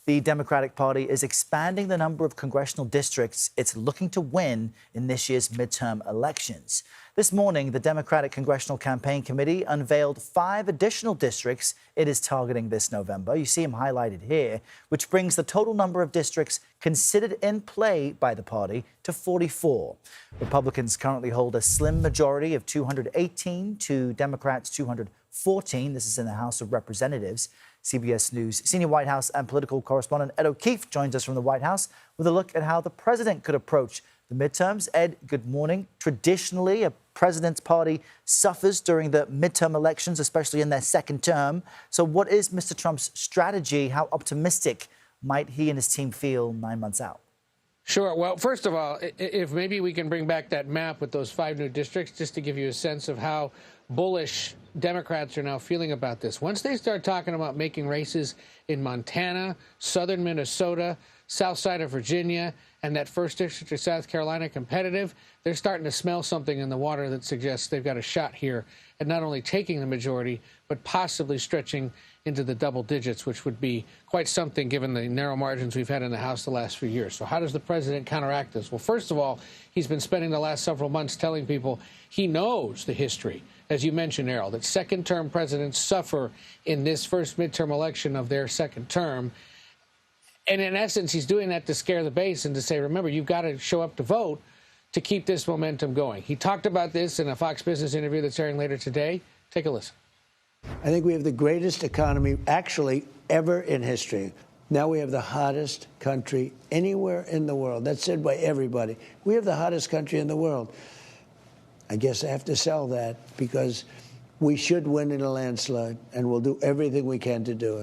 The Democratic Party is expanding the number of congressional districts it's looking to win in this year's midterm elections. This morning, the Democratic Congressional Campaign Committee unveiled 5 additional districts it is targeting this November. You see them highlighted here, which brings the total number of districts considered in play by the party to 44. Republicans currently hold a slim majority of 218 to Democrats' 214. This is in the House of Representatives. CBS News senior White House and political correspondent Ed O'Keefe joins us from the White House with a look at how the president could approach the midterms. Ed, good morning. Traditionally, a president's party suffers during the midterm elections, especially in their second term. So what is Mr. Trump's strategy? How optimistic might he and his team feel 9 months out? Sure. Well, first of all, if maybe we can bring back that map with those 5 new districts, just to give you a sense of how bullish Democrats are now feeling about this. Once they start talking about making races in Montana, southern Minnesota, south side of Virginia, and that first district of South Carolina competitive, they're starting to smell something in the water that suggests they've got a shot here at not only taking the majority, but possibly stretching into the double digits, which would be quite something given the narrow margins we've had in the House the last few years. So how does the president counteract this? Well, first of all, he's been spending the last several months telling people he knows the history, as you mentioned, Errol, that second-term presidents suffer in this first midterm election of their second term. And in essence, he's doing that to scare the base and to say, remember, you've got to show up to vote to keep this momentum going. He talked about this in a Fox Business interview that's airing later today. Take a listen. I think we have the greatest economy actually ever in history. Now we have the hottest country anywhere in the world. That's said by everybody. We have the hottest country in the world. I guess I have to sell that because we should win in a landslide, and we'll do everything we can to do it.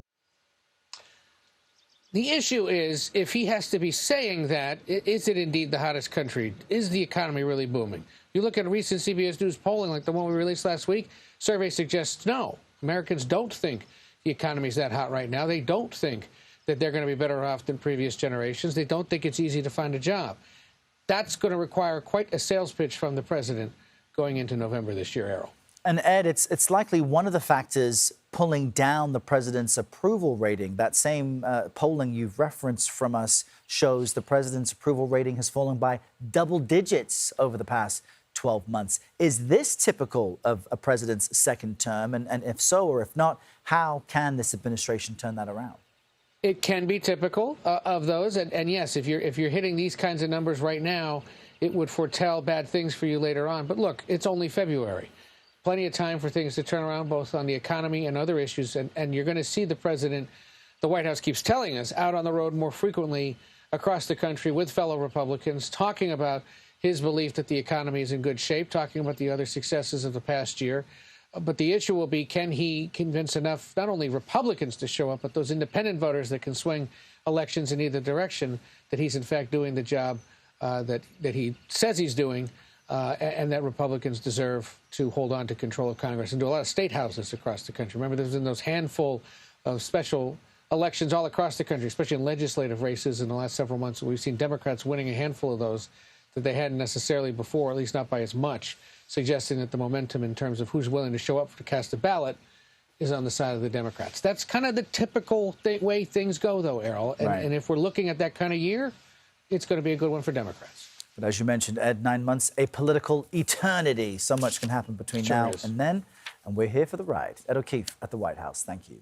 The issue is, if he has to be saying that, is it indeed the hottest country? Is the economy really booming? You look at recent CBS News polling, like the one we released last week, survey suggests no. Americans don't think the economy is that hot right now. They don't think that they're going to be better off than previous generations. They don't think it's easy to find a job. That's going to require quite a sales pitch from the president going into November this year, Errol. And Ed, it's likely one of the factors pulling down the president's approval rating. That same polling you've referenced from us shows the president's approval rating has fallen by double digits over the past 12 months. Is this typical of a president's second term? And if so, or if not, how can this administration turn that around? It can be typical of those. And yes, if you're hitting these kinds of numbers right now, it would foretell bad things for you later on. But look, it's only February. Plenty of time for things to turn around, both on the economy and other issues. And you're going to see the president, the White House keeps telling us, out on the road more frequently across the country with fellow Republicans, talking about his belief that the economy is in good shape, talking about the other successes of the past year. But the issue will be, can he convince enough, not only Republicans to show up, but those independent voters that can swing elections in either direction, that he's in fact doing the job that he says he's doing, and that Republicans deserve to hold on to control of Congress and do a lot of state houses across the country. Remember, there's been those handful of special elections all across the country, especially in legislative races in the last several months. We've seen Democrats winning a handful of those that they hadn't necessarily before, at least not by as much, suggesting that the momentum in terms of who's willing to show up to cast a ballot is on the side of the Democrats. That's kind of the typical way things go, though, Errol. And, right. And if we're looking at that kind of year, it's going to be a good one for Democrats. But as you mentioned, Ed, 9 months, a political eternity. So much can happen between now and then. And we're here for the ride. Ed O'Keefe at the White House. Thank you.